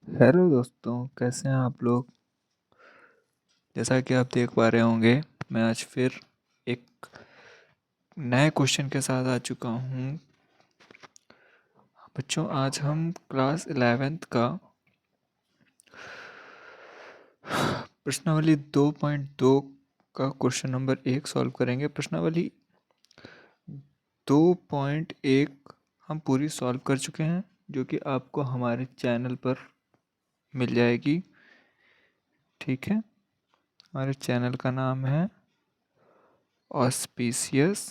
Hello दोस्तों, कैसे हैं आप लोग। जैसा कि आप देख पा रहे होंगे, मैं आज फिर एक नए क्वेश्चन के साथ आ चुका हूँ। बच्चों, आज हम क्लास 11th का प्रश्नावली 2.2 का क्वेश्चन नंबर 1 सॉल्व करेंगे। प्रश्नावली 2.1 हम पूरी सॉल्व कर चुके हैं, जो कि आपको हमारे चैनल पर मिल जाएगी। ठीक है, हमारे चैनल का नाम है ऑस्पिशियस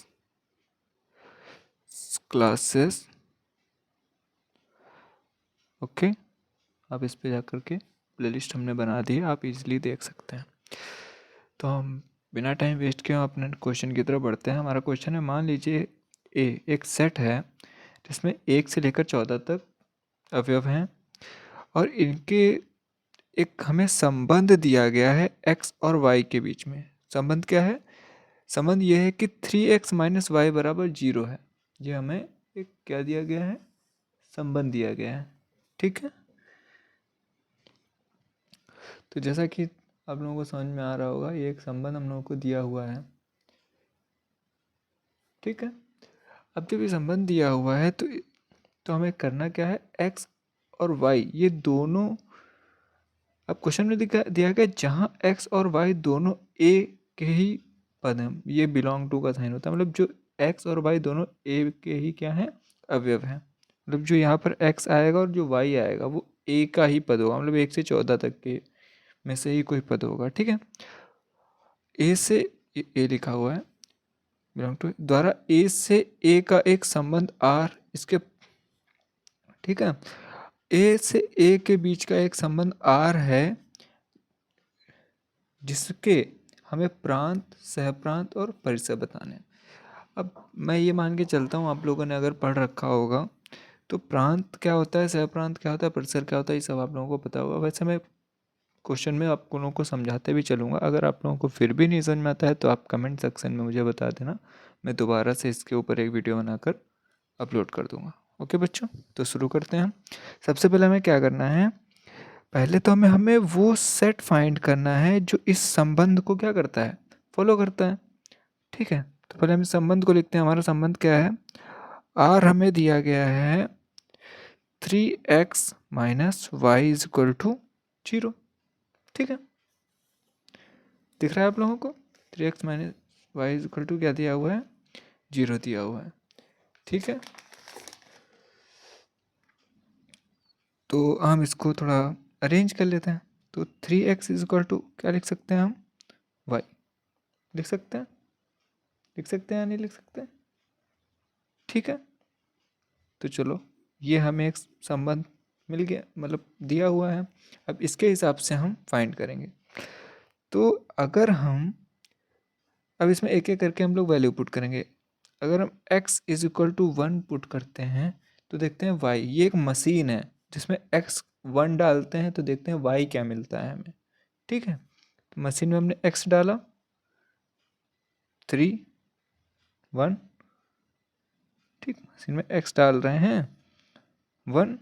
क्लासेस। ओके, आप इस पे जाकर के प्लेलिस्ट हमने बना दी है, आप इजीली देख सकते हैं। तो हम बिना टाइम वेस्ट किए अपने क्वेश्चन की तरफ बढ़ते हैं। हमारा क्वेश्चन है, मान लीजिए एक सेट है जिसमें 1 से लेकर 14 तक अवयव हैं और इनके एक हमें संबंध दिया गया है x और y के बीच में। संबंध क्या है? संबंध यह है कि 3x माइनस वाई बराबर 0 है। ये हमें एक क्या दिया गया है? संबंध दिया गया है। ठीक है, तो जैसा कि आप लोगों को समझ में आ रहा होगा, ये एक संबंध हम लोगों को दिया हुआ है। ठीक है, अब जब ये संबंध दिया हुआ है तो हमें करना क्या है? x और y ये दोनों, अब क्वेश्चन में दिया गया जहाँ x और y दोनों a के ही पद हैं। ये बिलोंग टू का साइन होता है, मतलब जो x और y दोनों a के ही क्या है? अवयव हैं। मतलब जो यहाँ पर x आएगा और जो y आएगा वो a का ही पद होगा, मतलब 1 से 14 तक के में से ही कोई पद होगा। ठीक है, ए से ए लिखा हुआ है बिलोंग टू द्वारा ए से ए का एक संबंध आर इसके, ठीक है, ए से ए के बीच का एक संबंध आर है जिसके हमें प्रांत, सहप्रांत और परिसर बताने हैं। अब मैं ये मान के चलता हूँ, आप लोगों ने अगर पढ़ रखा होगा तो प्रांत क्या होता है, सहप्रांत क्या होता है, परिसर क्या होता है, ये सब आप लोगों को पता होगा। वैसे मैं क्वेश्चन में आप लोगों को समझाते भी चलूँगा। अगर आप लोगों को फिर भी नहीं समझ में आता है तो आप कमेंट सेक्शन में मुझे बता देना, मैं दोबारा से इसके ऊपर एक वीडियो बनाकर अपलोड कर दूँगा। ओके बच्चों, तो शुरू करते हैं हम। सबसे पहले हमें क्या करना है? पहले तो हमें हमें वो सेट फाइंड करना है जो इस संबंध को क्या करता है? फॉलो करता है। ठीक है, तो पहले हम इस संबंध को लिखते हैं। हमारा संबंध क्या है? आर हमें दिया गया है 3x minus Y is equal to 0। ठीक है, दिख रहा है आप लोगों को? 3x minus Y is equal to क्या दिया हुआ है? 0 दिया हुआ है। ठीक है, तो हम इसको थोड़ा अरेंज कर लेते हैं। तो 3x इज इक्वल टू क्या लिख सकते हैं हम? y लिख सकते हैं। लिख सकते हैं या नहीं लिख सकते? ठीक है, तो चलो, ये हमें एक संबंध मिल गया, मतलब दिया हुआ है। अब इसके हिसाब से हम फाइंड करेंगे। तो अगर हम अब इसमें एक एक करके हम लोग वैल्यू पुट करेंगे। अगर हम x is equal to 1 put करते हैं तो देखते हैं y, ये एक मशीन है जिसमें x 1 डालते हैं तो देखते हैं y क्या मिलता है हमें। ठीक है, तो मशीन में हमने x डाला 3 1। ठीक, मशीन में x डाल रहे हैं 1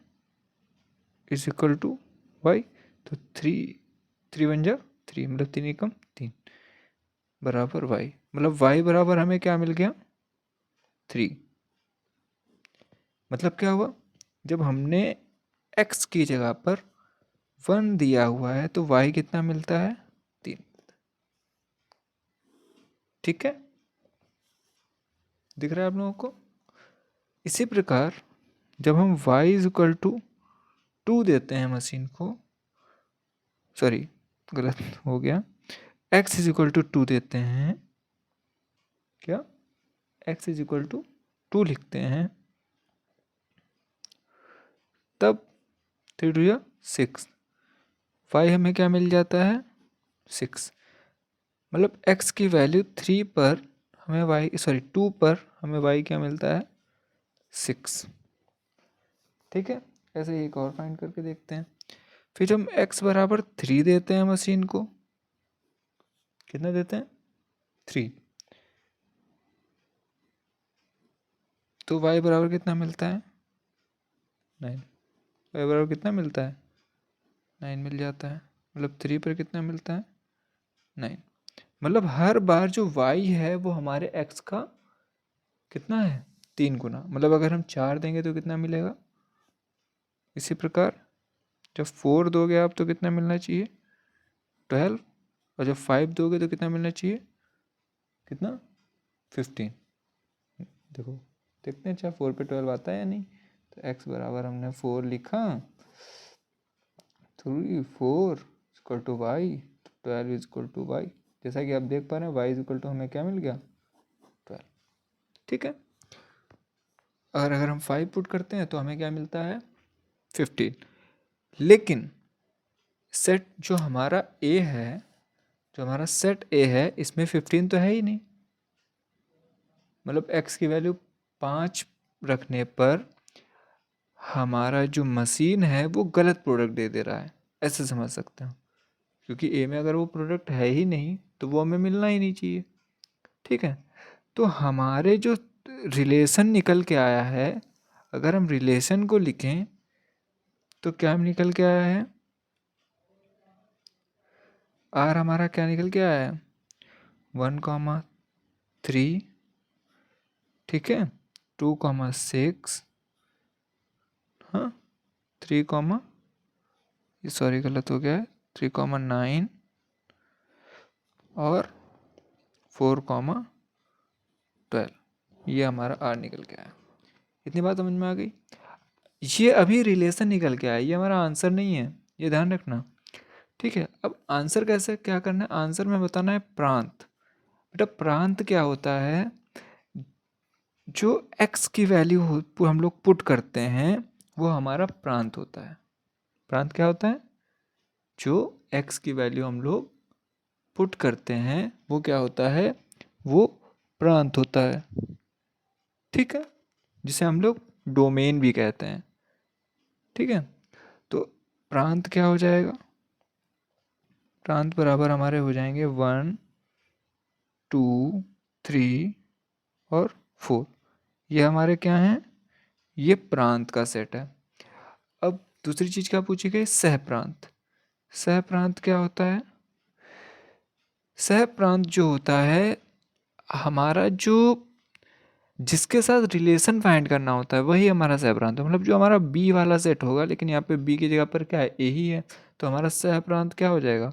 इज इक्वल टू वाई, तो 3 वन जा 3, मतलब 3 एकम 3 बराबर वाई, मतलब y बराबर हमें क्या मिल गया? 3। मतलब क्या हुआ? जब हमने x की जगह पर 1 दिया हुआ है तो y कितना मिलता है? 3। ठीक है, दिख रहा है आप लोगों को? इसी प्रकार जब हम y इज इक्वल टू 2 देते हैं मशीन को, सॉरी गलत हो गया, x इज इक्वल टू 2 देते हैं, क्या x इज इक्वल टू 2 लिखते हैं, तब 3 टू या 6, y हमें क्या मिल जाता है? 6। मतलब x की वैल्यू 3 पर हमें y, सॉरी 2 पर हमें y क्या मिलता है? 6। ठीक है, ऐसे ही एक और फाइंड करके देखते हैं। फिर हम x बराबर 3 देते हैं मशीन को, कितना देते हैं? 3, तो y बराबर कितना मिलता है? 9। y बराबर कितना मिलता है? 9 मिल जाता है। मतलब 3 पर कितना मिलता है? 9। मतलब हर बार जो y है वो हमारे x का कितना है? 3 गुना। मतलब अगर हम 4 देंगे तो कितना मिलेगा? इसी प्रकार जब 4 दोगे आप तो कितना मिलना चाहिए? 12। और जब 5 दोगे तो कितना मिलना चाहिए? कितना? 15। देखो देखते हैं अच्छा 4 पे 12 आता है या नहीं। तो x बराबर हमने 4 लिखा, 3 4 equal to Y, 12 is equal to Y. जैसा कि आप देख पा रहे हैं y इज इक्वल टू हमें क्या मिल गया? 12। ठीक है। और अगर हम 5 पुट करते हैं तो हमें क्या मिलता है? 15। लेकिन सेट जो हमारा ए है, जो हमारा सेट ए है, इसमें 15 तो है ही नहीं। मतलब x की वैल्यू 5 रखने पर हमारा जो मशीन है वो गलत प्रोडक्ट दे दे रहा है, ऐसे समझ सकते हो। क्योंकि ए में अगर वो प्रोडक्ट है ही नहीं तो वो हमें मिलना ही नहीं चाहिए। ठीक है। तो हमारे जो रिलेशन निकल के आया है, अगर हम रिलेशन को लिखें तो क्या निकल के आया है? आर हमारा क्या निकल के आया है? 1,3। ठीक है। 2,6। हाँ 3, ये सॉरी गलत हो गया है, 3,9 और 4,12। ये हमारा आर निकल के आया। इतनी बात समझ में आ गई। ये अभी रिलेशन निकल के आया, ये हमारा आंसर नहीं है, ये ध्यान रखना। ठीक है। अब आंसर कैसे क्या करना है? आंसर में बताना है प्रांत। बेटा प्रांत क्या होता है? जो x की वैल्यू हम लोग पुट करते हैं वो हमारा प्रांत होता है। प्रांत क्या होता है? जो x की वैल्यू हम लोग पुट करते हैं वो क्या होता है? वो प्रांत होता है। ठीक है। जिसे हम लोग डोमेन भी कहते हैं। ठीक है। तो प्रांत क्या हो जाएगा? प्रांत बराबर हमारे हो जाएंगे 1 2 3 और 4। ये हमारे क्या हैं? ये प्रांत का सेट है। अब दूसरी चीज क्या पूछी गई? सहप्रांत। सहप्रांत क्या होता है? सहप्रांत जो होता है हमारा जो जिसके साथ रिलेशन फाइंड करना होता है वही हमारा सहप्रांत है। मतलब जो हमारा बी वाला सेट होगा, लेकिन यहाँ पे बी की जगह पर क्या है? ए ही है। तो हमारा सहप्रांत क्या हो जाएगा?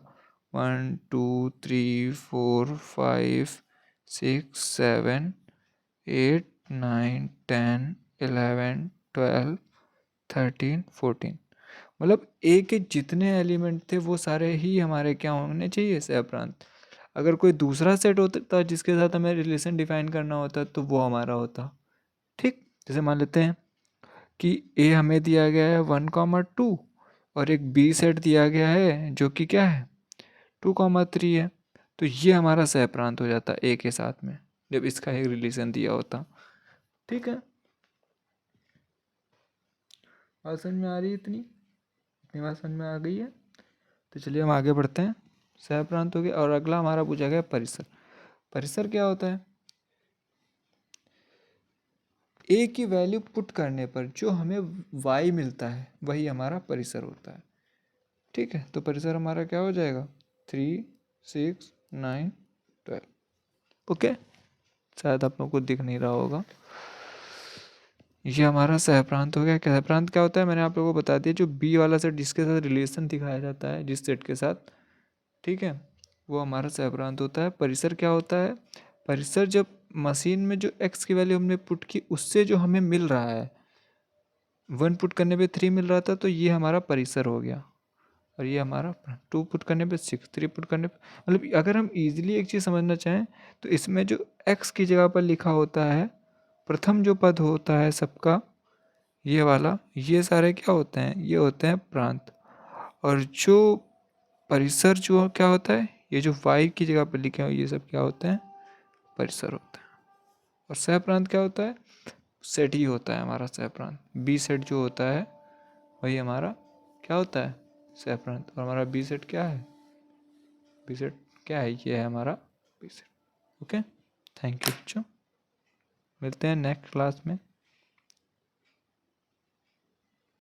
1 2 3 4 5 6 7 8 9 10 11 12 13 14। मतलब ए के जितने एलिमेंट थे वो सारे ही हमारे क्या होने चाहिए? सहप्रांत। अगर कोई दूसरा सेट होता जिसके साथ हमें रिलेशन डिफाइन करना होता तो वो हमारा होता। ठीक। जैसे मान लेते हैं कि ए हमें दिया गया है 1,2 और एक बी सेट दिया गया है जो कि क्या है? 2,3 है। तो ये हमारा सहप्रांत हो जाता ए के साथ में जब इसका एक रिलेशन दिया होता। ठीक है। बात समझ में आ रही है? इतनी बात समझ में आ गई है? तो चलिए हम आगे बढ़ते हैं। सहप्रांत हो गया और अगला हमारा पूछा गया परिसर। परिसर क्या होता है? ए की वैल्यू पुट करने पर जो हमें वाई मिलता है वही हमारा परिसर होता है। ठीक है। तो परिसर हमारा क्या हो जाएगा? 3 6 9 12। ओके। शायद आप लोगों को दिख नहीं रहा होगा। ये हमारा सहप्रांत हो गया। सहप्रांत क्या होता है मैंने आप लोगों को बता दिया। जो बी वाला सेट जिसके साथ रिलेशन दिखाया जाता है जिस सेट के साथ, ठीक है, वो हमारा सहप्रांत होता है। परिसर क्या होता है? परिसर जब मशीन में जो एक्स की वैल्यू हमने पुट की उससे जो हमें मिल रहा है, 1 पुट करने पे 3 मिल रहा था तो ये हमारा परिसर हो गया। और ये हमारा 2 पुट करने पे 6, 3 पुट करने पे, मतलब अगर हम इजीली एक चीज़ समझना चाहें तो इसमें जो x की जगह पर लिखा होता है, प्रथम जो पद होता है सबका, ये वाला, ये सारे क्या होते हैं? ये होते हैं प्रांत। और जो परिसर जो क्या होता है, ये जो y की जगह पर लिखे हैं ये सब क्या होते हैं? परिसर होते हैं। और सह प्रांत क्या होता है? सेट ही होता है हमारा सह प्रांत। बी सेट जो होता है वही हमारा क्या होता है? सह प्रांत। और हमारा बी सेट क्या है? बी सेट क्या है? ये है हमारा B set. Okay, thank you बच्चों, मिलते हैं नेक्स्ट क्लास में।